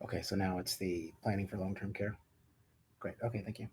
Okay, so now it's the planning for long-term care. Great. Okay, thank you.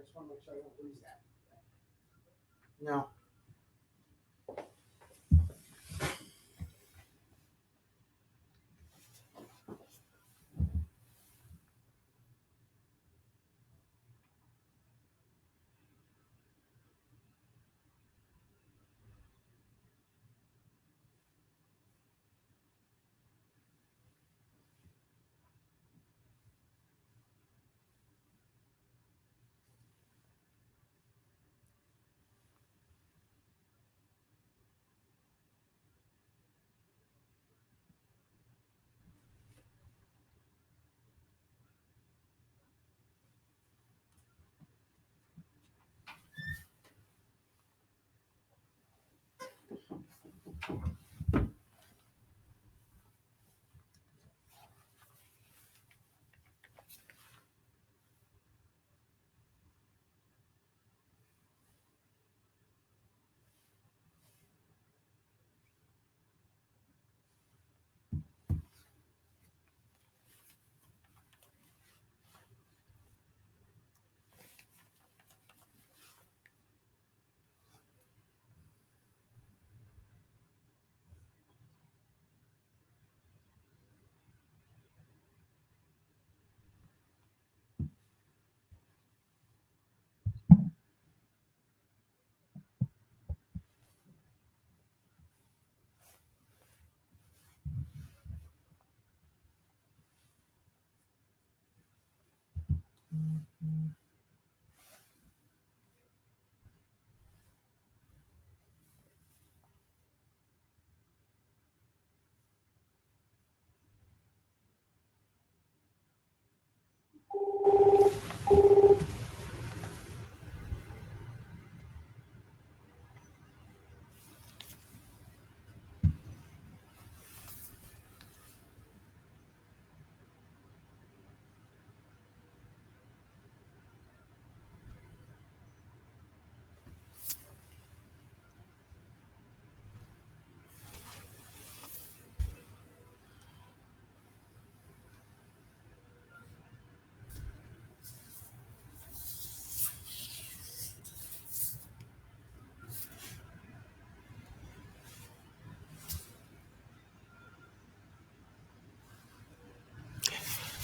I just want to make sure I don't lose that. No.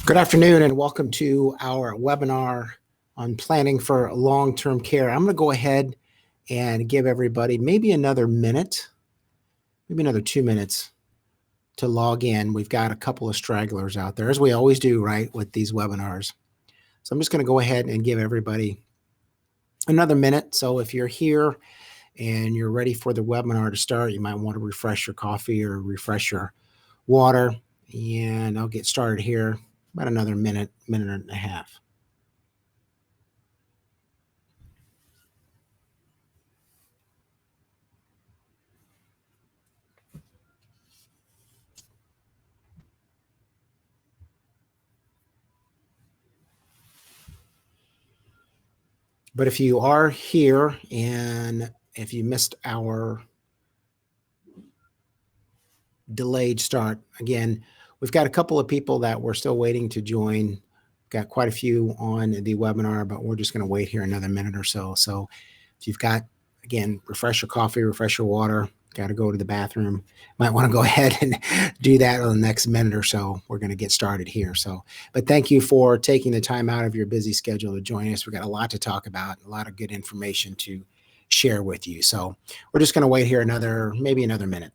Good afternoon and welcome to our webinar on planning for long-term care. I'm going to go ahead and give everybody maybe another minute, maybe another 2 minutes to log in. We've got a couple of stragglers out there, as we always do, right, with these webinars. So I'm just going to go ahead and give everybody another minute. So if you're here and you're ready for the webinar to start, you might want to refresh your coffee or refresh your water, and I'll get started here about another minute, minute and a half. But if you are here and if you missed our delayed start, again, we've got a couple of people that we're still waiting to join. Got quite a few on the webinar, but we're just going to wait here another minute or so. So if you've got, again, refresh your coffee, refresh your water, got to go to the bathroom, might want to go ahead and do that in the next minute or so. We're going to get started here. So, but thank you for taking the time out of your busy schedule to join us. We've got a lot to talk about, a lot of good information to share with you. So we're just going to wait here maybe another minute.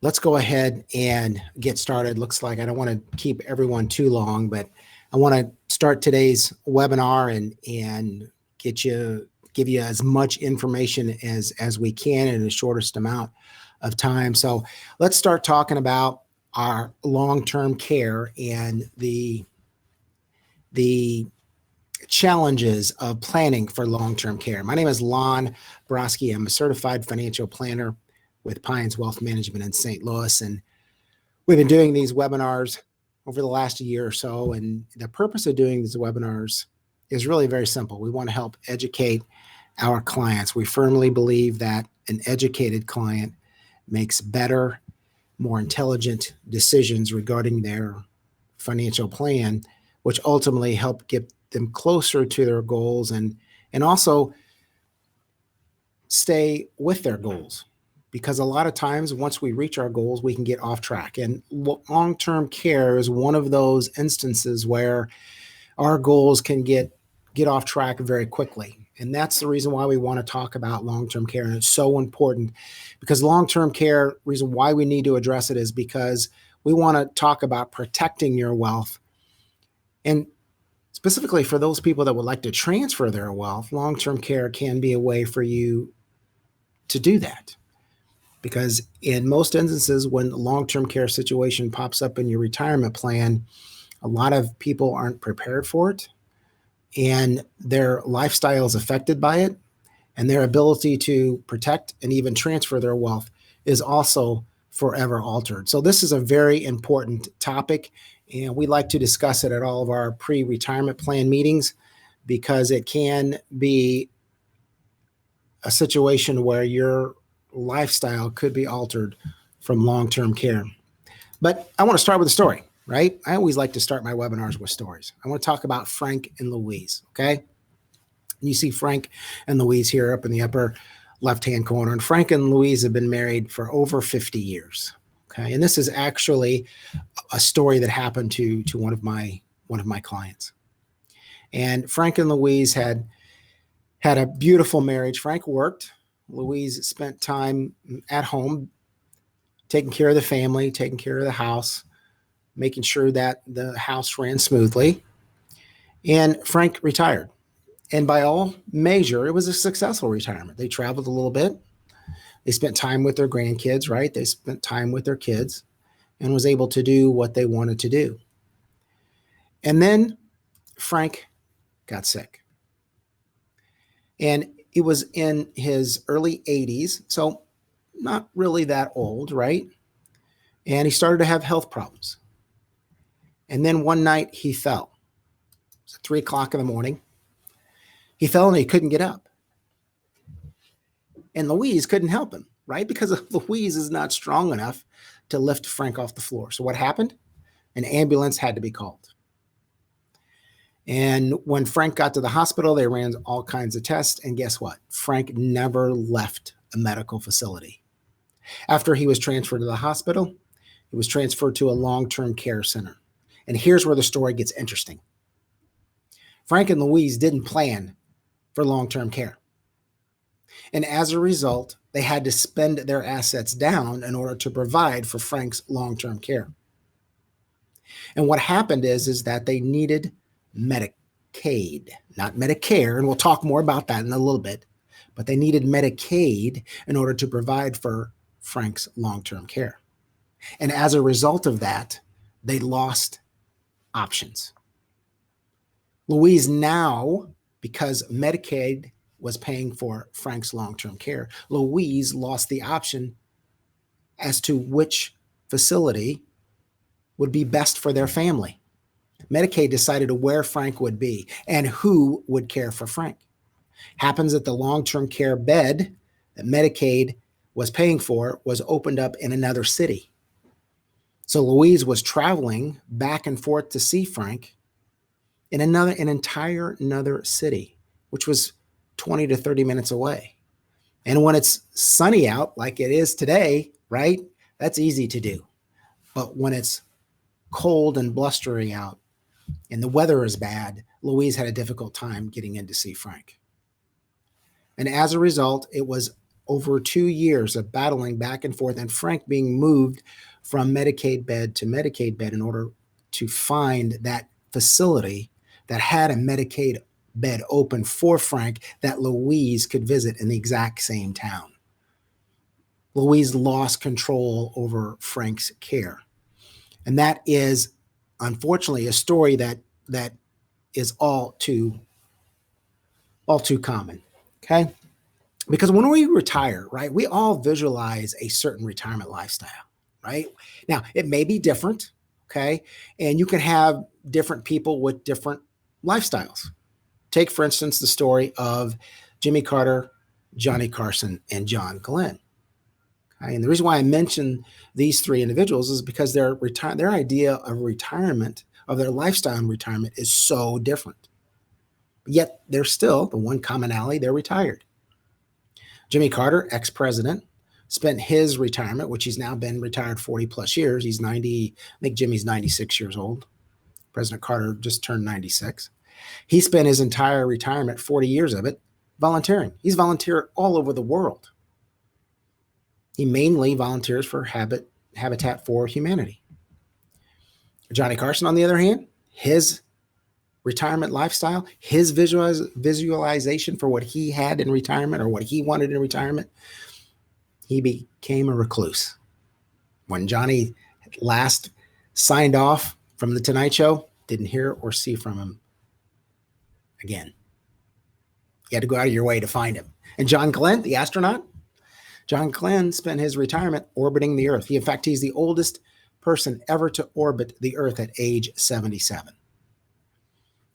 Let's go ahead and get started. Looks like I don't want to keep everyone too long, but I want to start today's webinar and give you as much information as we can in the shortest amount of time. So let's start talking about our long-term care and the challenges of planning for long-term care. My name is Broske. I'm a certified financial planner with Pines Wealth Management in St. Louis. And we've been doing these webinars over the last year or so. And the purpose of doing these webinars is really very simple. We want to help educate our clients. We firmly believe that an educated client makes better, more intelligent decisions regarding their financial plan, which ultimately help get them closer to their goals and also stay with their goals. Because a lot of times once we reach our goals, we can get off track. And long-term care is one of those instances where our goals can get off track very quickly. And that's the reason why we want to talk about long-term care. And it's so important because long-term care, reason why we need to address it is because we want to talk about protecting your wealth. And specifically for those people that would like to transfer their wealth, long-term care can be a way for you to do that. Because in most instances, when the long-term care situation pops up in your retirement plan, a lot of people aren't prepared for it, and their lifestyle is affected by it, and their ability to protect and even transfer their wealth is also forever altered. So this is a very important topic, and we like to discuss it at all of our pre-retirement plan meetings because it can be a situation where your lifestyle could be altered from long-term care. But I want to start with a story, right? I always like to start my webinars with stories. I want to talk about Frank and Louise, okay? You see Frank and Louise here up in the upper left-hand corner. And Frank and Louise have been married for over 50 years, okay? And this is actually a story that happened to one of my clients. And Frank and Louise had a beautiful marriage. Frank worked. Louise spent time at home, taking care of the family, taking care of the house, making sure that the house ran smoothly. And Frank retired. And by all measure, it was a successful retirement. They traveled a little bit. They spent time with their grandkids, right? They spent time with their kids and was able to do what they wanted to do. And then Frank got sick. And he was in his early 80s, so not really that old, right? And he started to have health problems. And then one night he fell. It was at 3 o'clock in the morning. He fell and he couldn't get up. And Louise couldn't help him, right? Because Louise is not strong enough to lift Frank off the floor. So what happened? An ambulance had to be called. And when Frank got to the hospital, they ran all kinds of tests. And guess what? Frank never left a medical facility. After he was transferred to the hospital, he was transferred to a long-term care center. And here's where the story gets interesting. Frank and Louise didn't plan for long-term care. And as a result, they had to spend their assets down in order to provide for Frank's long-term care. And what happened is that they needed Medicaid, not Medicare, and we'll talk more about that in a little bit, but they needed Medicaid in order to provide for Frank's long-term care. And as a result of that, they lost options. Louise now, because Medicaid was paying for Frank's long-term care, Louise lost the option as to which facility would be best for their family. Medicaid decided where Frank would be and who would care for Frank. Happens that the long-term care bed that Medicaid was paying for was opened up in another city. So Louise was traveling back and forth to see Frank in an entire city, which was 20 to 30 minutes away. And when it's sunny out, like it is today, right? That's easy to do. But when it's cold and blustery out and the weather is bad, Louise had a difficult time getting in to see Frank. And as a result, it was over 2 years of battling back and forth and Frank being moved from Medicaid bed to Medicaid bed in order to find that facility that had a Medicaid bed open for Frank that Louise could visit in the exact same town. Louise lost control over Frank's care. And that is, unfortunately, a story that is all too common, okay? Because when we retire, right, we all visualize a certain retirement lifestyle, right? Now, it may be different, okay? And you can have different people with different lifestyles. Take, for instance, the story of Jimmy Carter, Johnny Carson, and John Glenn. Okay? And the reason why I mention these three individuals is because their idea of retirement, of their lifestyle in retirement, is so different. Yet they're still, the one commonality, they're retired. Jimmy Carter, ex-president, spent his retirement, which he's now been retired 40 plus years. He's 90, I think Jimmy's 96 years old. President Carter just turned 96. He spent his entire retirement, 40 years of it, volunteering. He's volunteered all over the world. He mainly volunteers for Habitat for Humanity. Johnny Carson, on the other hand, his retirement lifestyle, his visualization for what he had in retirement or what he wanted in retirement, he became a recluse. When Johnny last signed off from The Tonight Show, didn't hear or see from him again. You had to go out of your way to find him. And John Glenn, the astronaut, John Glenn spent his retirement orbiting the Earth. In fact, he's the oldest person ever to orbit the Earth at age 77.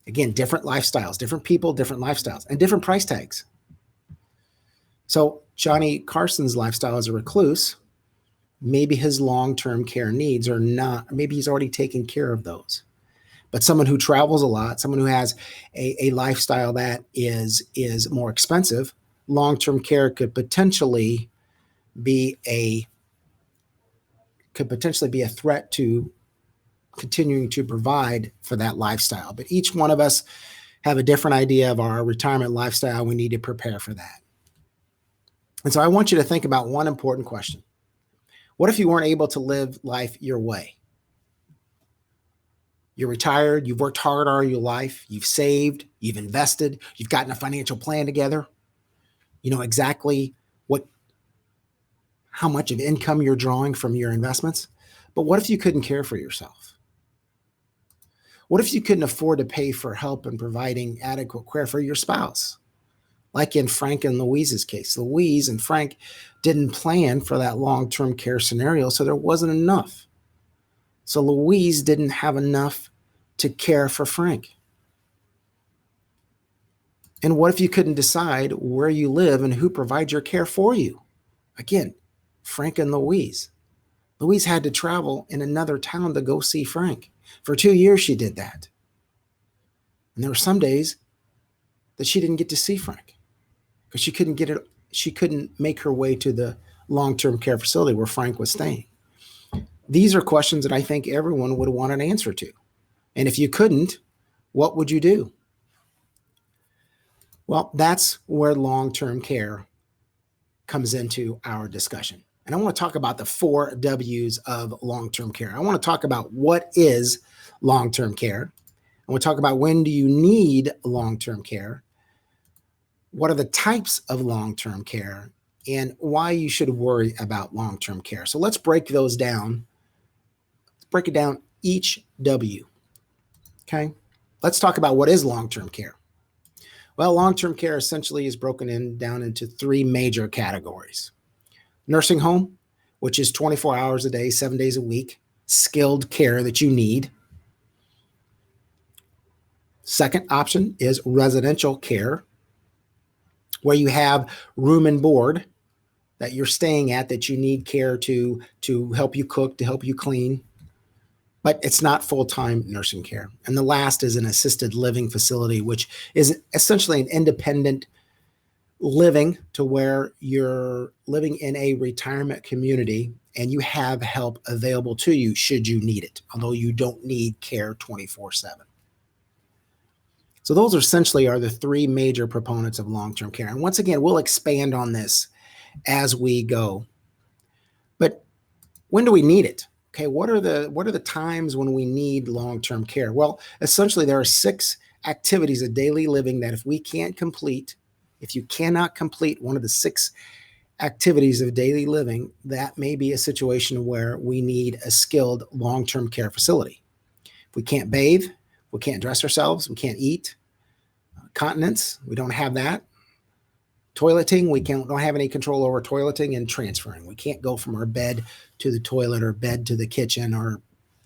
Again, different lifestyles, different people, different lifestyles, and different price tags. So Johnny Carson's lifestyle as a recluse, maybe his long-term care needs are not, maybe he's already taken care of those. But someone who travels a lot, someone who has a lifestyle that is more expensive, long-term care could potentially be a threat to continuing to provide for that lifestyle. But each one of us have a different idea of our retirement lifestyle. We need to prepare for that. And so I want you to think about one important question. What if you weren't able to live life your way? You're retired, you've worked hard all your life, you've saved, you've invested, you've gotten a financial plan together. You know exactly how much of income you're drawing from your investments. But what if you couldn't care for yourself? What if you couldn't afford to pay for help in providing adequate care for your spouse? Like in Frank and Louise's case, Louise and Frank didn't plan for that long-term care scenario, so there wasn't enough. So Louise didn't have enough to care for Frank. And what if you couldn't decide where you live and who provides your care for you? Again, Frank and Louise. Louise had to travel in another town to go see Frank. For 2 years, she did that. And there were some days that she didn't get to see Frank because she couldn't make her way to the long-term care facility where Frank was staying. These are questions that I think everyone would want an answer to. And if you couldn't, what would you do? Well, that's where long-term care comes into our discussion. And I want to talk about the 4 W's of long-term care. I want to talk about what is long-term care. I want to talk about when do you need long-term care, what are the types of long-term care, and why you should worry about long-term care. So let's break those down. Let's break it down each W. Okay? Let's talk about what is long-term care. Well, long-term care essentially is broken down into 3 major categories. Nursing home, which is 24 hours a day, 7 days a week, skilled care that you need. Second option is residential care, where you have room and board that you're staying at that you need care to help you cook, to help you clean, but it's not full-time nursing care. And the last is an assisted living facility, which is essentially an independent living to where you're living in a retirement community and you have help available to you should you need it, although you don't need care 24/7. So those essentially are the 3 major proponents of long-term care. And once again, we'll expand on this as we go. But when do we need it? Okay, what are the times when we need long-term care? Well, essentially there are 6 activities of daily living that if you cannot complete one of the 6 activities of daily living, that may be a situation where we need a skilled long-term care facility. If we can't bathe, we can't dress ourselves, we can't eat. Continence, we don't have that. Toileting, we don't have any control over toileting and transferring. We can't go from our bed to the toilet or bed to the kitchen, or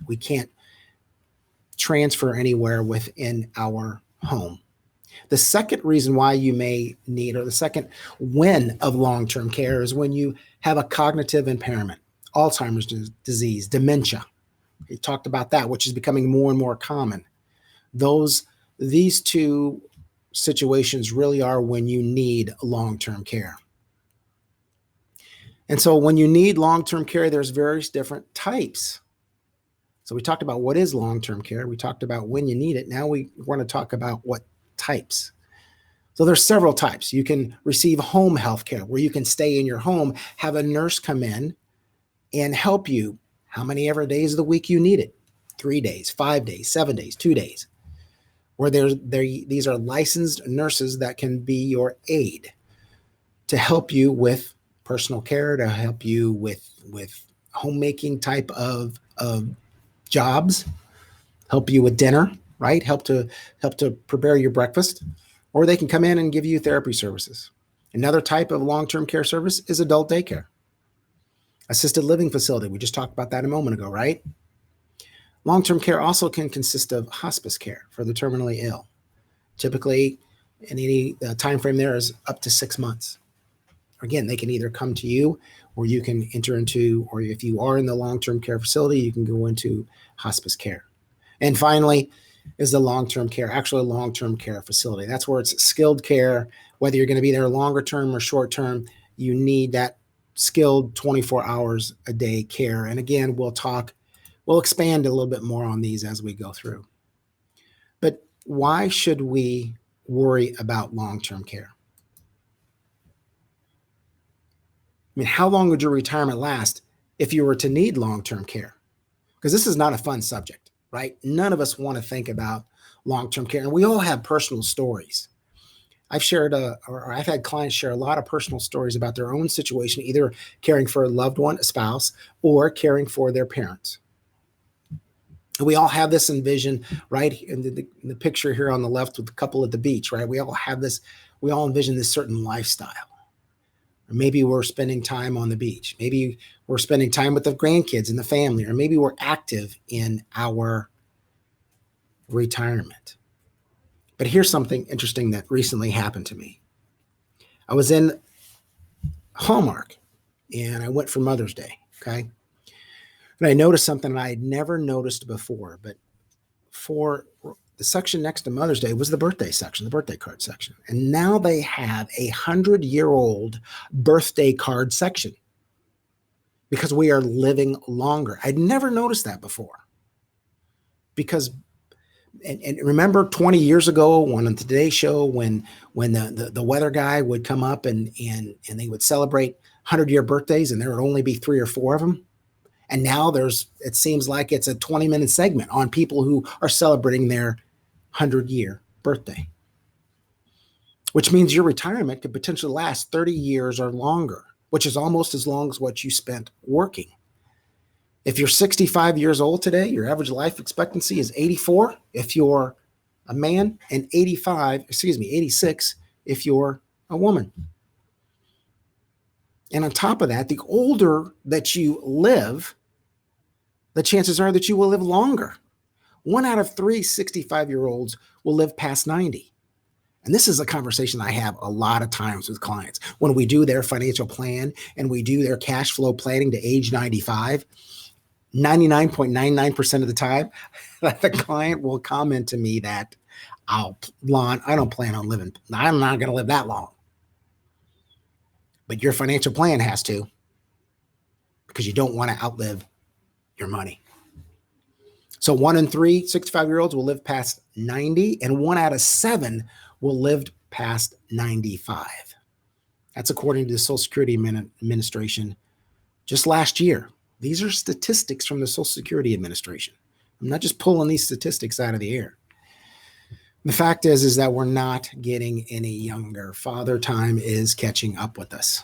we can't transfer anywhere within our home. The second reason why you may need, or the second when of long-term care, is when you have a cognitive impairment, Alzheimer's disease, dementia. We talked about that, which is becoming more and more common. These 2 situations really are when you need long-term care. And so when you need long-term care, there's various different types. So we talked about what is long-term care. We talked about when you need it. Now we want to talk about what types. So there's several types. You can receive home health care, where you can stay in your home, have a nurse come in and help you how many ever days of the week you need it. 3 days, 5 days, 7 days, 2 days. Where these are licensed nurses that can be your aide to help you with personal care, to help you with homemaking type of jobs, help you with dinner, right? Help to prepare your breakfast, or they can come in and give you therapy services. Another type of long-term care service is adult daycare. Assisted living facility, we just talked about that a moment ago, right? Long-term care also can consist of hospice care for the terminally ill. Typically, in any time frame there is up to 6 months. Again, they can either come to you, or you can enter into, or if you are in the long-term care facility, you can go into hospice care. And finally is the long-term care, actually a long-term care facility. That's where it's skilled care. Whether you're going to be there longer term or short term, you need that skilled 24 hours a day care. And again, we'll expand a little bit more on these as we go through. But why should we worry about long-term care? I mean, how long would your retirement last if you were to need long-term care? Because this is not a fun subject, right? None of us want to think about long-term care. And we all have personal stories. I've had clients share a lot of personal stories about their own situation, either caring for a loved one, a spouse, or caring for their parents. And we all have this envision, right? In the picture here on the left with the couple at the beach, right? We all envision this certain lifestyle. Or maybe we're spending time on the beach. Maybe we're spending time with the grandkids and the family, or maybe we're active in our retirement. But here's something interesting that recently happened to me. I was in Hallmark and I went for Mother's Day, okay? And I noticed something I had never noticed before, but for the section next to Mother's Day was the birthday section, the birthday card section. And now they have 100-year-old birthday card section because we are living longer. I'd never noticed that before. Because, and remember 20 years ago on the Today Show when the weather guy would come up and they would celebrate 100-year birthdays and there would only be 3 or 4 of them. And now it seems like it's a 20-minute segment on people who are celebrating their 100-year birthday, which means your retirement could potentially last 30 years or longer, which is almost as long as what you spent working. If you're 65 years old today, your average life expectancy is 84 if you're a man, and 86 if you're a woman. And on top of that, the older that you live, the chances are that you will live longer. 1 out of 3 65-year-olds will live past 90. And this is a conversation I have a lot of times with clients. When we do their financial plan and we do their cash flow planning to age 95, 99.99% of the time, the client will comment to me that, Lon, I don't plan on living. I'm not going to live that long. But your financial plan has to, because you don't want to outlive your money. So 1 in 3 65-year-olds will live past 90, and 1 out of 7 will live past 95. That's according to the Social Security Administration just last year. These are statistics from the Social Security Administration. I'm not just pulling these statistics out of the air. The fact is that we're not getting any younger. Father time is catching up with us.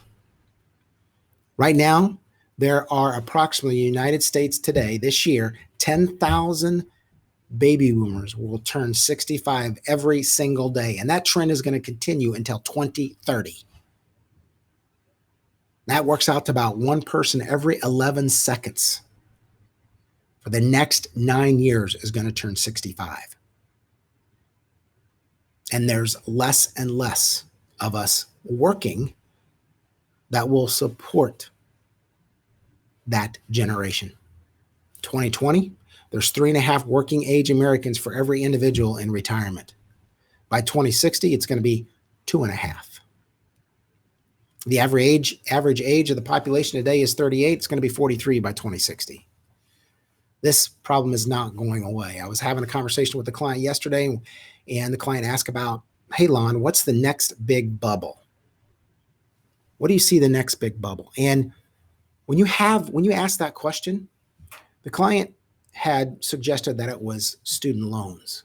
Right now, there are approximately in the United States today, this year, 10,000 baby boomers will turn 65 every single day. And that trend is going to continue until 2030. That works out to about 1 person every 11 seconds. For the next 9 years is going to turn 65. And there's less and less of us working that will support that generation. 2020, there's 3.5 working age Americans for every individual in retirement. By 2060, it's going to be 2.5. The average age of the population today is 38. It's going to be 43 by 2060. This problem is not going away. I was having a conversation with the client yesterday, and the client asked about, hey, Lon, what's the next big bubble? What do you see the next big bubble? And when you ask that question, the client had suggested that it was student loans,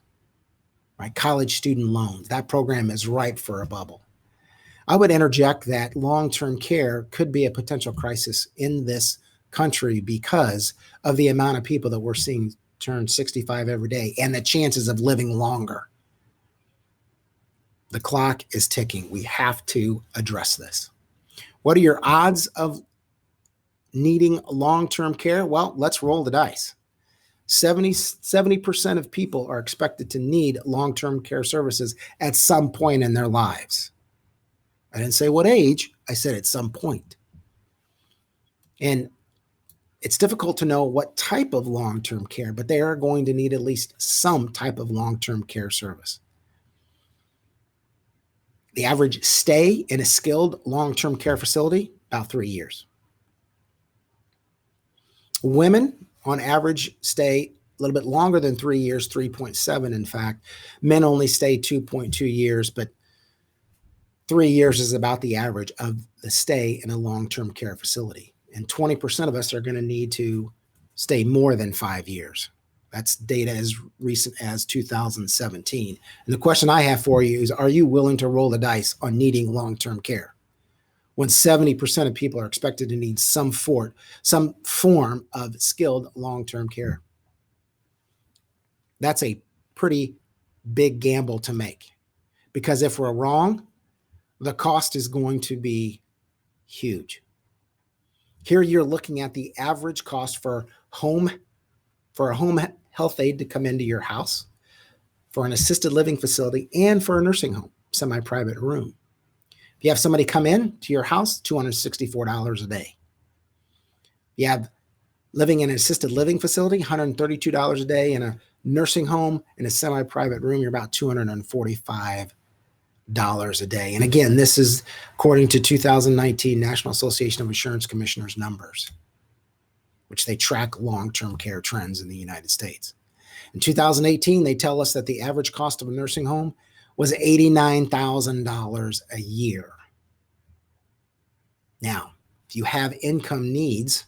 right? College student loans. That program is ripe for a bubble. I would interject that long-term care could be a potential crisis in this country because of the amount of people that we're seeing turn 65 every day and the chances of living longer. The clock is ticking. We have to address this. What are your odds of needing long-term care? Well, let's roll the dice. 70% of people are expected to need long-term care services at some point in their lives. I didn't say what age, I said at some point. And it's difficult to know what type of long-term care, but they are going to need at least some type of long-term care service. The average stay in a skilled long-term care facility, about 3 years. Women, on average, stay a little bit longer than 3 years, 3.7 in fact. Men only stay 2.2 years, but 3 years is about the average of the stay in a long-term care facility. And 20% of us are going to need to stay more than 5 years. That's data as recent as 2017. And the question I have for you is, are you willing to roll the dice on needing long-term care? When 70% of people are expected to need some form of skilled long-term care. That's a pretty big gamble to make, because if we're wrong, the cost is going to be huge. Here you're looking at the average cost for a home health aide to come into your house, for an assisted living facility, and for a nursing home, semi-private room. If you have somebody come in to your house, $264 a day. You have Living in an assisted living facility, $132 a day. In a nursing home, in a semi-private room, you're about $245 a day. And again, this is according to 2019 National Association of Insurance Commissioners numbers, which they track long-term care trends in the United States. In 2018, they tell us that the average cost of a nursing home was $89,000 a year. Now, if you have income needs,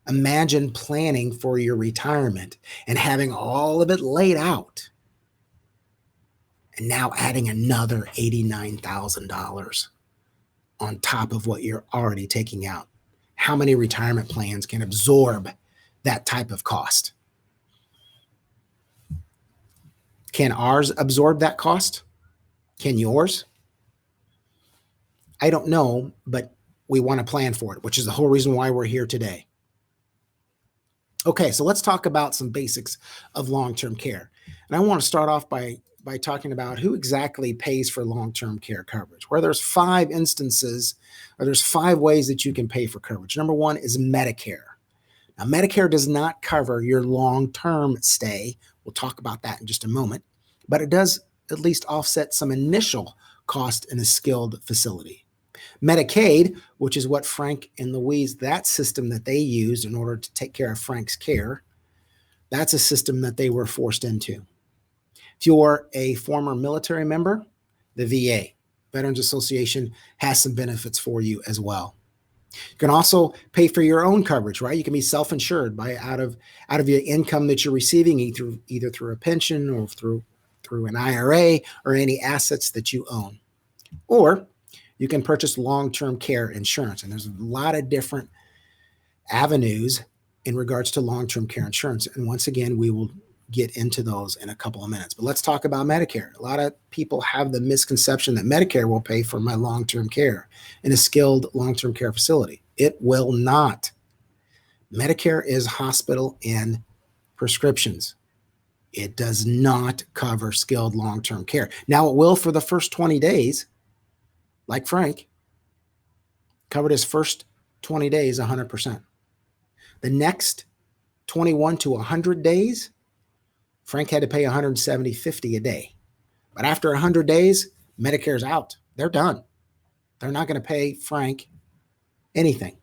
imagine planning for your retirement and having all of it laid out, and now adding another $89,000 on top of what you're already taking out. How many retirement plans can absorb that type of cost? Can ours absorb that cost? Can yours? I don't know, but we want to plan for it, which is the whole reason why we're here today. Okay, so let's talk about some basics of long-term care. And I want to start off by talking about who exactly pays for long-term care coverage, where there's 5 instances, or there's 5 ways that you can pay for coverage. Number 1 is Medicare. Now, Medicare does not cover your long-term stay. We'll talk about that in just a moment, but it does at least offset some initial cost in a skilled facility. Medicaid, which is what Frank and Louise, that system that they used in order to take care of Frank's care, that's a system that they were forced into. If you're a former military member, the VA, Veterans Association, has some benefits for you as well. You can also pay for your own coverage, right? You can be self-insured by out of your income that you're receiving, either through a pension or through an IRA or any assets that you own. Or you can purchase long-term care insurance. And there's a lot of different avenues in regards to long-term care insurance. And once again, we will get into those in a couple of minutes. But let's talk about Medicare. A lot of people have the misconception that Medicare will pay for my long-term care in a skilled long-term care facility. It will not. Medicare is hospital and prescriptions. It does not cover skilled long-term care. Now, it will for the first 20 days, like Frank, covered his first 20 days 100%. The next 21 to 100 days, Frank had to pay $170.50 a day. But after 100 days, Medicare's out. They're done. They're not going to pay Frank anything.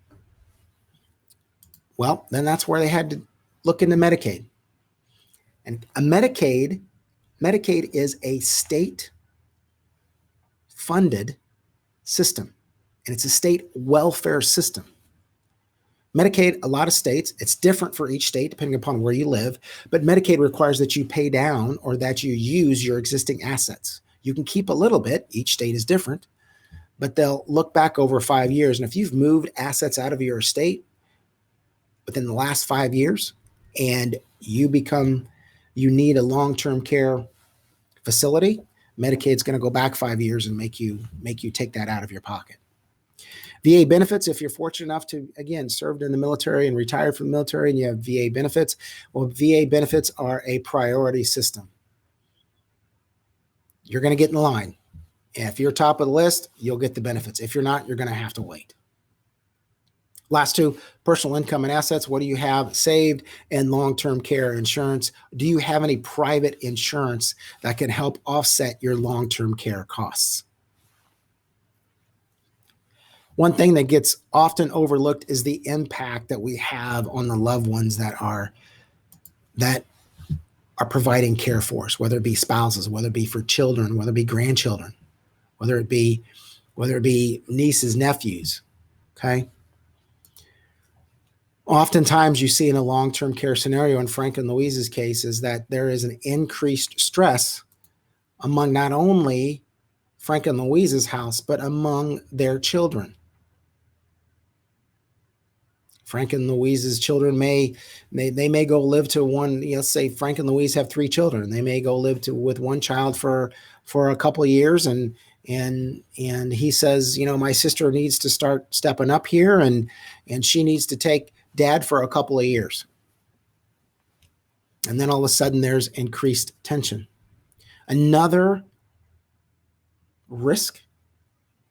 Well, then that's where they had to look into Medicaid. And Medicaid is a state-funded system, and it's a state welfare system. Medicaid, a lot of states, it's different for each state depending upon where you live, but Medicaid requires that you pay down or that you use your existing assets. You can keep a little bit, each state is different, but they'll look back over 5 years. And if you've moved assets out of your estate within the last 5 years and you need a long-term care facility, Medicaid's going to go back 5 years and make you take that out of your pocket. VA benefits, if you're fortunate enough to, again, served in the military and retired from the military and you have VA benefits, well, VA benefits are a priority system. You're going to get in line. If you're top of the list, you'll get the benefits. If you're not, you're going to have to wait. Last 2, personal income and assets. What do you have saved? And long-term care insurance. Do you have any private insurance that can help offset your long-term care costs? One thing that gets often overlooked is the impact that we have on the loved ones that are providing care for us, whether it be spouses, whether it be for children, whether it be grandchildren, whether it be nieces, nephews, okay? Oftentimes you see in a long-term care scenario, in Frank and Louise's case, is that there is an increased stress among not only Frank and Louise's house, but among their children. Frank and Louise's children may go live to one, let's say Frank and Louise have 3 children. They may go live with one child for a couple of years, and he says, my sister needs to start stepping up here, and she needs to take Dad for a couple of years. And then all of a sudden there's increased tension. Another risk,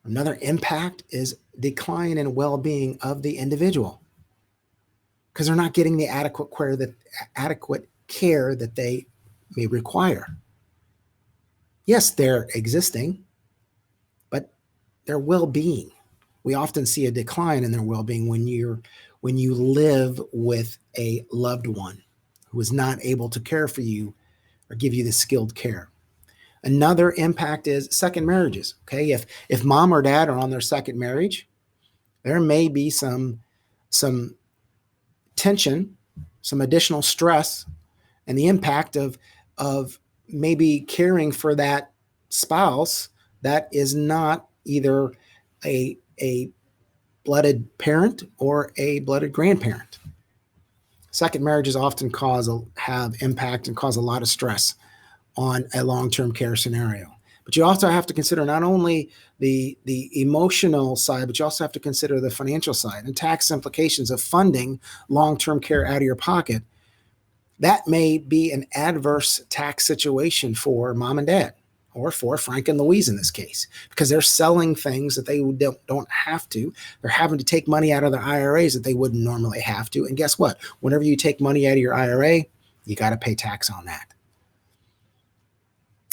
another impact is decline in well-being of the individual. because they're not getting the adequate care that they may require. Yes, they're existing, but their well-being, we often see a decline in their well-being when you live with a loved one who is not able to care for you or give you the skilled care. Another impact is second marriages. Okay, if mom or dad are on their second marriage, there may be some tension, some additional stress, and the impact of maybe caring for that spouse that is not either a blooded parent or a blooded grandparent. Second marriages often have impact and cause a lot of stress on a long-term care scenario. But you also have to consider not only the emotional side, but you also have to consider the financial side and tax implications of funding long-term care out of your pocket. That may be an adverse tax situation for mom and dad, or for Frank and Louise in this case, because they're selling things that they don't have to. They're having to take money out of their IRAs that they wouldn't normally have to. And guess what? Whenever you take money out of your IRA, you got to pay tax on that.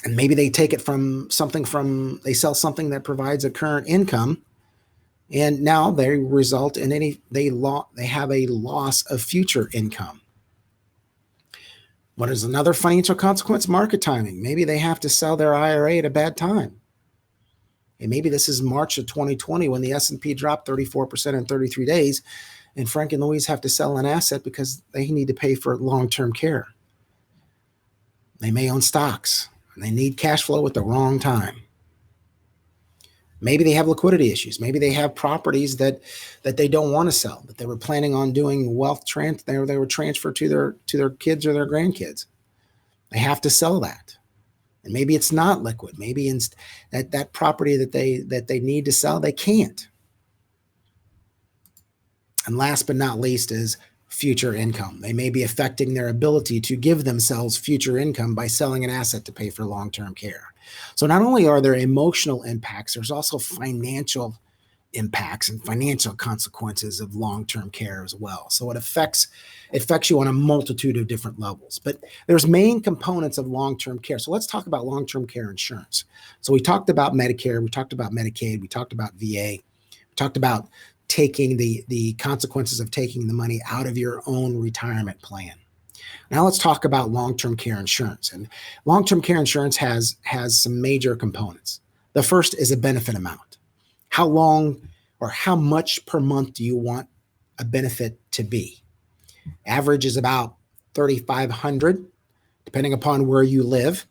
And maybe they take it they sell something that provides a current income, and now they result in they have a loss of future income. What is another financial consequence? Market timing. Maybe they have to sell their IRA at a bad time. And maybe this is March of 2020 when the S&P dropped 34% in 33 days, and Frank and Louise have to sell an asset because they need to pay for long-term care. They may own stocks, and they need cash flow at the wrong time. Maybe they have liquidity issues. Maybe they have properties that they don't want to sell, that they were planning on doing wealth transfer. They were transferred to their kids or their grandkids. They have to sell that, and maybe it's not liquid. Maybe that property that they need to sell, they can't. And last but not least is future income. They may be affecting their ability to give themselves future income by selling an asset to pay for long-term care. So not only are there emotional impacts, there's also financial impacts and financial consequences of long-term care as well. So it affects you on a multitude of different levels. But there's main components of long-term care. So let's talk about long-term care insurance. So we talked about Medicare, we talked about Medicaid, we talked about VA, we talked about taking the consequences of taking the money out of your own retirement plan. Now let's talk about long-term care insurance. And long-term care insurance has some major components. The first is a benefit amount. How long or how much per month do you want a benefit to be? Average is about $3,500, depending upon where you live.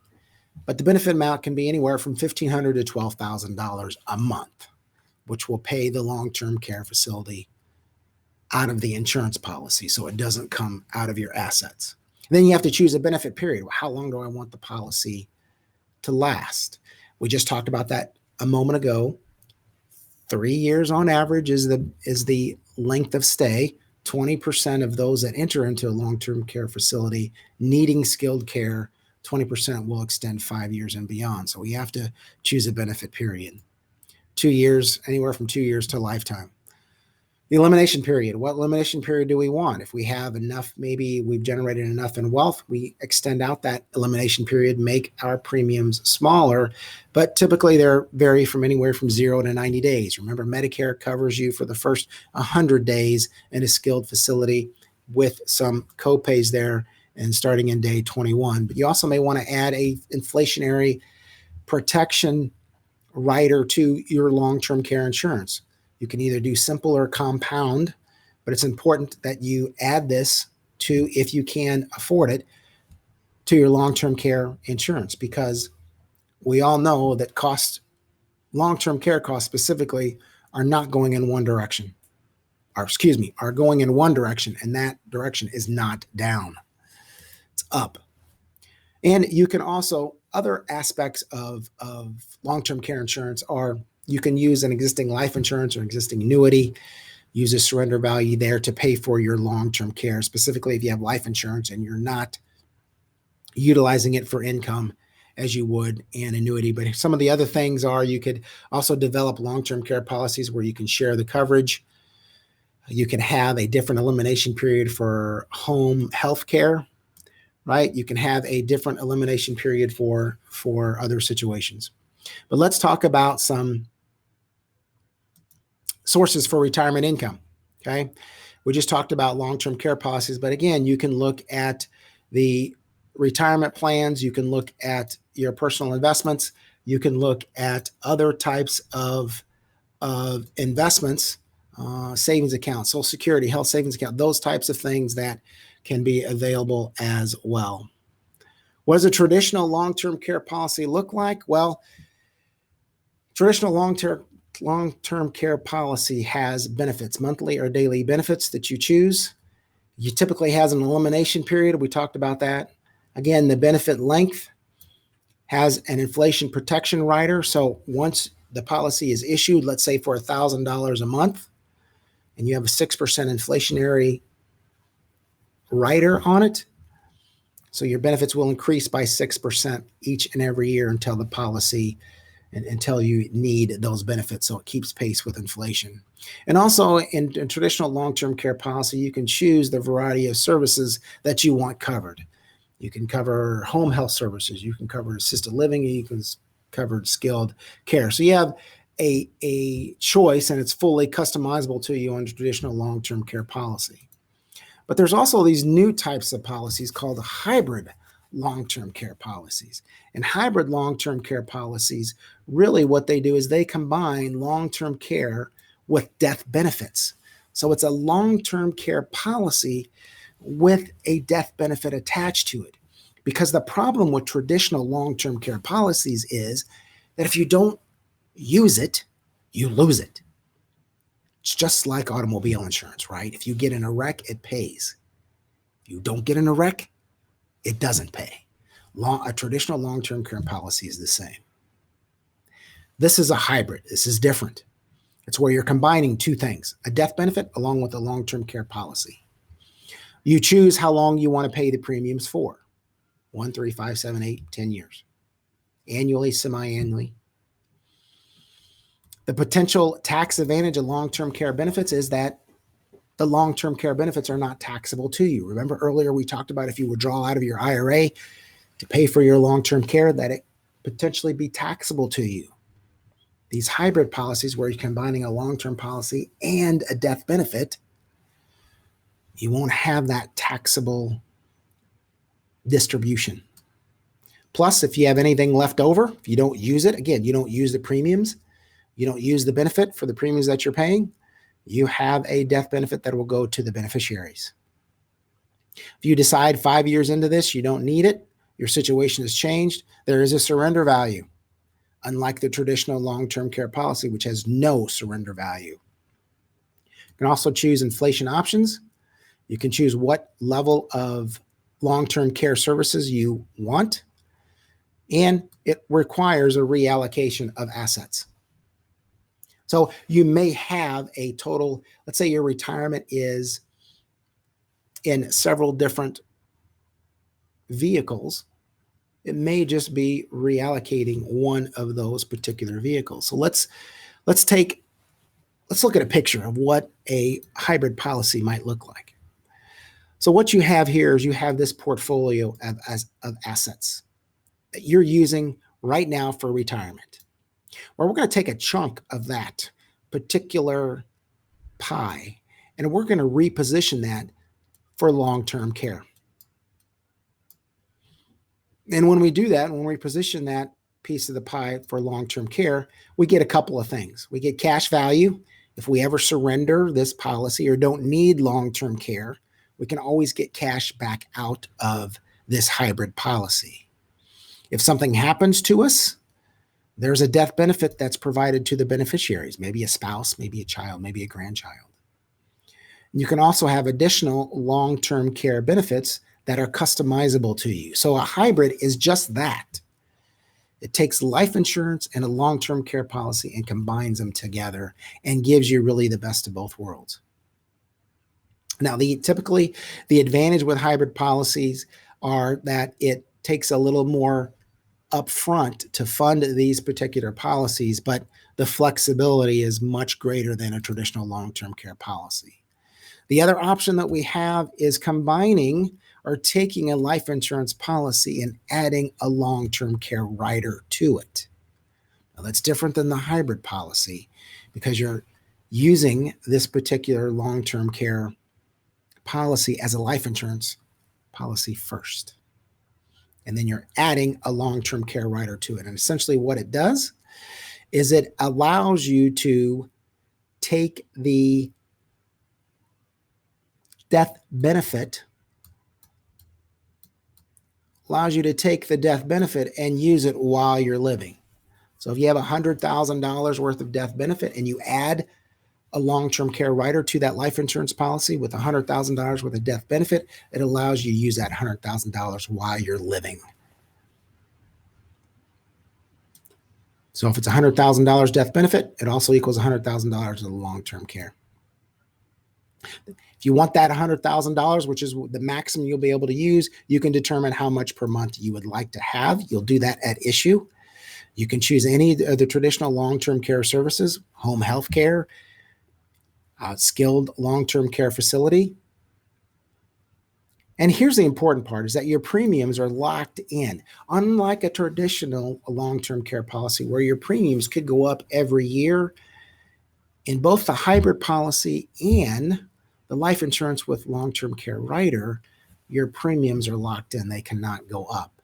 But the benefit amount can be anywhere from $1,500 to $12,000 a month, which will pay the long-term care facility out of the insurance policy, so it doesn't come out of your assets. Then you have to choose a benefit period. How long do I want the policy to last? We just talked about that a moment ago. 3 years on average is the length of stay. 20% of those that enter into a long-term care facility needing skilled care, 20% will extend 5 years and beyond. So we have to choose a benefit period. 2 years, anywhere from 2 years to lifetime. The elimination period. What elimination period do we want? If we have enough, maybe we've generated enough in wealth, we extend out that elimination period, make our premiums smaller, but typically they vary from anywhere from 0 to 90 days. Remember, Medicare covers you for the first 100 days in a skilled facility with some co-pays there and starting in day 21. But you also may want to add a inflationary protection rider to your long-term care insurance. You can either do simple or compound, but it's important that you add this to, if you can afford it, to your long-term care insurance, because we all know that long-term care costs specifically are not going in one direction, are going in one direction, and that direction is not down, it's up. And you can also, other aspects of long-term care insurance are, you can use an existing life insurance or existing annuity, use a surrender value there to pay for your long-term care, specifically if you have life insurance and you're not utilizing it for income as you would an annuity. But some of the other things are, you could also develop long-term care policies where you can share the coverage. You can have a different elimination period for home health care, right? You can have a different elimination period for other situations. But let's talk about some sources for retirement income, okay? We just talked about long-term care policies, but again, you can look at the retirement plans, you can look at your personal investments, you can look at other types of investments, savings accounts, Social Security, health savings account, those types of things that can be available as well. What does a traditional long-term care policy look like? Well, traditional long-term care policy has benefits, monthly or daily benefits that you choose. You typically has an elimination period. We talked about that. Again, the benefit length has an inflation protection rider. So once the policy is issued, let's say for $1,000 a month, and you have a 6% inflationary rider on it, so your benefits will increase by 6% each and every year until the policy, until you need those benefits, so it keeps pace with inflation. And also in traditional long-term care policy, you can choose the variety of services that you want covered. You can cover home health services, you can cover assisted living, and you can cover skilled care. So you have a choice, and it's fully customizable to you under traditional long-term care policy. But there's also these new types of policies called hybrid long-term care policies. And hybrid long-term care policies, really what they do is they combine long-term care with death benefits. So it's a long-term care policy with a death benefit attached to it. Because the problem with traditional long-term care policies is that if you don't use it, you lose it. It's just like automobile insurance, right? If you get in a wreck, it pays. If you don't get in a wreck, it doesn't pay. A traditional long-term care policy is the same. This is a hybrid. This is different. It's where you're combining two things, a death benefit along with a long-term care policy. You choose how long you want to pay the premiums for. 1, 3, 5, 7, 8, 10 years. Annually, semi-annually. The potential tax advantage of long-term care benefits is that the long-term care benefits are not taxable to you. Remember earlier we talked about if you withdraw out of your IRA to pay for your long-term care, that it potentially be taxable to you. These hybrid policies where you're combining a long-term policy and a death benefit, you won't have that taxable distribution. Plus, if you have anything left over, if you don't use it, again, you don't use the premiums, you don't use the benefit for the premiums that you're paying, you have a death benefit that will go to the beneficiaries. If you decide 5 years into this, you don't need it, your situation has changed, there is a surrender value, unlike the traditional long-term care policy, which has no surrender value. You can also choose inflation options. You can choose what level of long-term care services you want, and it requires a reallocation of assets. So you may have a total, let's say your retirement is in several different vehicles. It may just be reallocating one of those particular vehicles. So let's look at a picture of what a hybrid policy might look like. So what you have here is you have this portfolio of assets that you're using right now for retirement. Well, we're going to take a chunk of that particular pie and we're going to reposition that for long-term care. And when we do that, when we position that piece of the pie for long-term care, we get a couple of things. We get cash value. If we ever surrender this policy or don't need long-term care, we can always get cash back out of this hybrid policy. If something happens to us, there's a death benefit that's provided to the beneficiaries, maybe a spouse, maybe a child, maybe a grandchild. You can also have additional long-term care benefits that are customizable to you. So a hybrid is just that. It takes life insurance and a long-term care policy and combines them together and gives you really the best of both worlds. Now, typically the advantage with hybrid policies are that it takes a little more upfront to fund these particular policies, but the flexibility is much greater than a traditional long-term care policy. The other option that we have is combining or taking a life insurance policy and adding a long-term care rider to it. Now, that's different than the hybrid policy because you're using this particular long-term care policy as a life insurance policy first. And then you're adding a long-term care rider to it. And essentially what it does is it allows you to take the death benefit, and use it while you're living. So if you have $100,000 worth of death benefit and you add a long-term care rider to that life insurance policy with $100,000 worth of death benefit, it allows you to use that $100,000 while you're living. So if it's $100,000 death benefit, it also equals $100,000 of long-term care. If you want that $100,000, which is the maximum you'll be able to use, you can determine how much per month you would like to have. You'll do that at issue. You can choose any of the traditional long-term care services, home health care, skilled long-term care facility. And here's the important part, is that your premiums are locked in. Unlike a traditional long-term care policy where your premiums could go up every year, in both the hybrid policy and the life insurance with long-term care rider, your premiums are locked in. They cannot go up.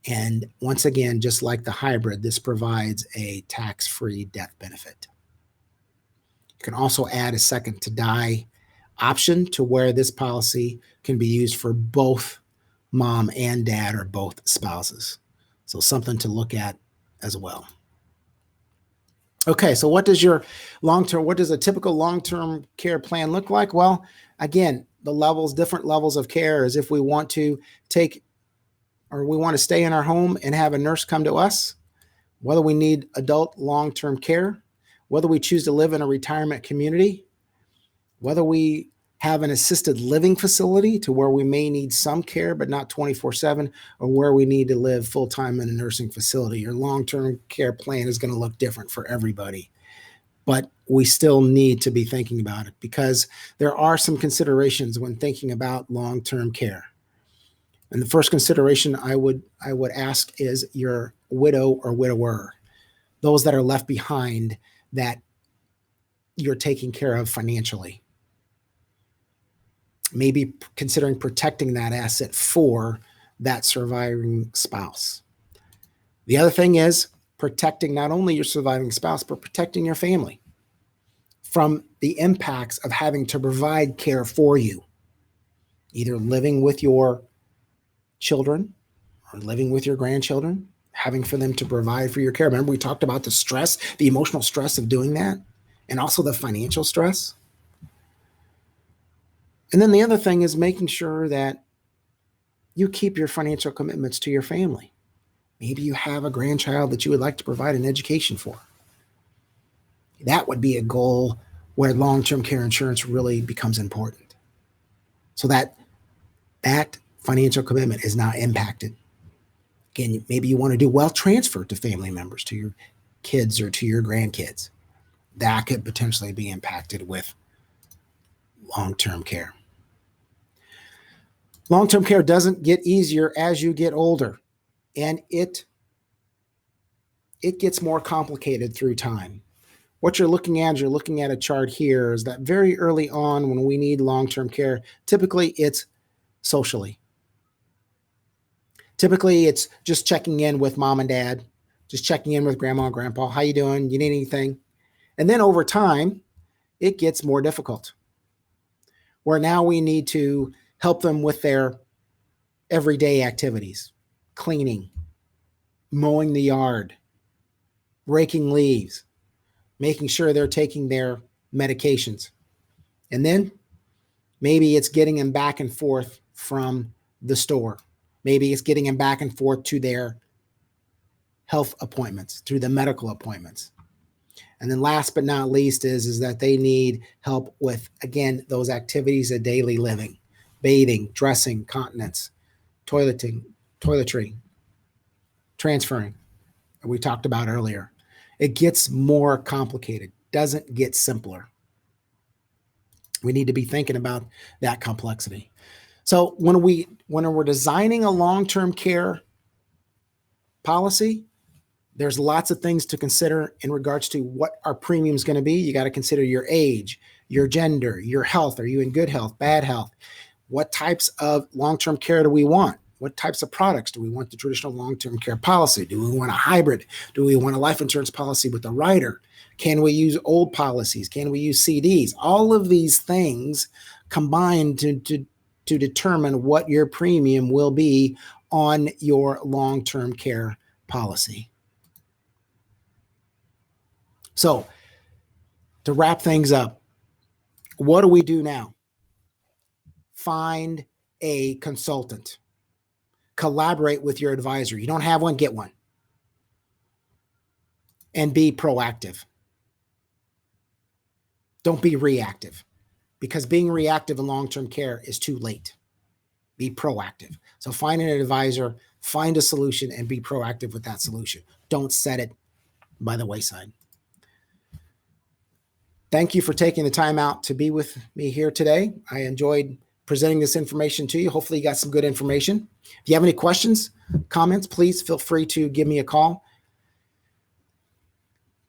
And once again, just like the hybrid, this provides a tax-free death benefit. You can also add a second to die option to where this policy can be used for both mom and dad or both spouses. So something to look at as well. Okay, so what does a typical long-term care plan look like? Well, again, different levels of care is if we want to stay in our home and have a nurse come to us, whether we need adult long-term care, whether we choose to live in a retirement community, whether we have an assisted living facility to where we may need some care but not 24/7, or where we need to live full-time in a nursing facility. Your long-term care plan is going to look different for everybody. But we still need to be thinking about it because there are some considerations when thinking about long-term care. And the first consideration I would ask is your widow or widower, those that are left behind that you're taking care of financially. Maybe considering protecting that asset for that surviving spouse. The other thing is protecting not only your surviving spouse, but protecting your family from the impacts of having to provide care for you, either living with your children or living with your grandchildren, having for them to provide for your care. Remember, we talked about the stress, the emotional stress of doing that, and also the financial stress. And then the other thing is making sure that you keep your financial commitments to your family. Maybe you have a grandchild that you would like to provide an education for. That would be a goal where long-term care insurance really becomes important, so that financial commitment is not impacted. Again, maybe you want to do wealth transfer to family members, to your kids or to your grandkids. That could potentially be impacted with long-term care. Long-term care doesn't get easier as you get older, and it gets more complicated through time. What you're looking at a chart here, is that very early on when we need long-term care, typically it's socially. Typically it's just checking in with mom and dad, just checking in with grandma and grandpa. How you doing? You need anything? And then over time, it gets more difficult, where now we need to help them with their everyday activities, cleaning, mowing the yard, raking leaves, making sure they're taking their medications. And then maybe it's getting them back and forth from the store. Maybe it's getting them back and forth to their health appointments, through the medical appointments. And then last but not least is that they need help with, again, those activities of daily living, bathing, dressing, continence, toiletry, transferring, that we talked about earlier. It gets more complicated, doesn't get simpler. We need to be thinking about that complexity. So when we're designing a long-term care policy, there's lots of things to consider in regards to what our premium is going to be. You got to consider your age, your gender, your health. Are you in good health, bad health? What types of long-term care do we want? What types of products do we want? The traditional long-term care policy? Do we want a hybrid? Do we want a life insurance policy with a rider? Can we use old policies? Can we use CDs? All of these things combined to determine what your premium will be on your long-term care policy. So to wrap things up, what do we do now? Find a consultant. Collaborate with your advisor. You don't have one, get one. And be proactive. Don't be reactive, because being reactive in long-term care is too late. Be proactive. So find an advisor, find a solution, and be proactive with that solution. Don't set it by the wayside. Thank you for taking the time out to be with me here today. I enjoyed presenting this information to you. Hopefully you got some good information. If you have any questions, comments, please feel free to give me a call.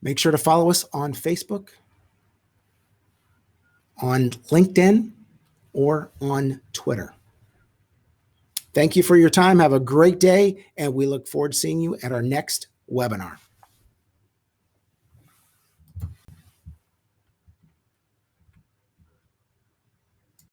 Make sure to follow us on Facebook, on LinkedIn, or on Twitter. Thank you for your time. Have a great day, and we look forward to seeing you at our next webinar.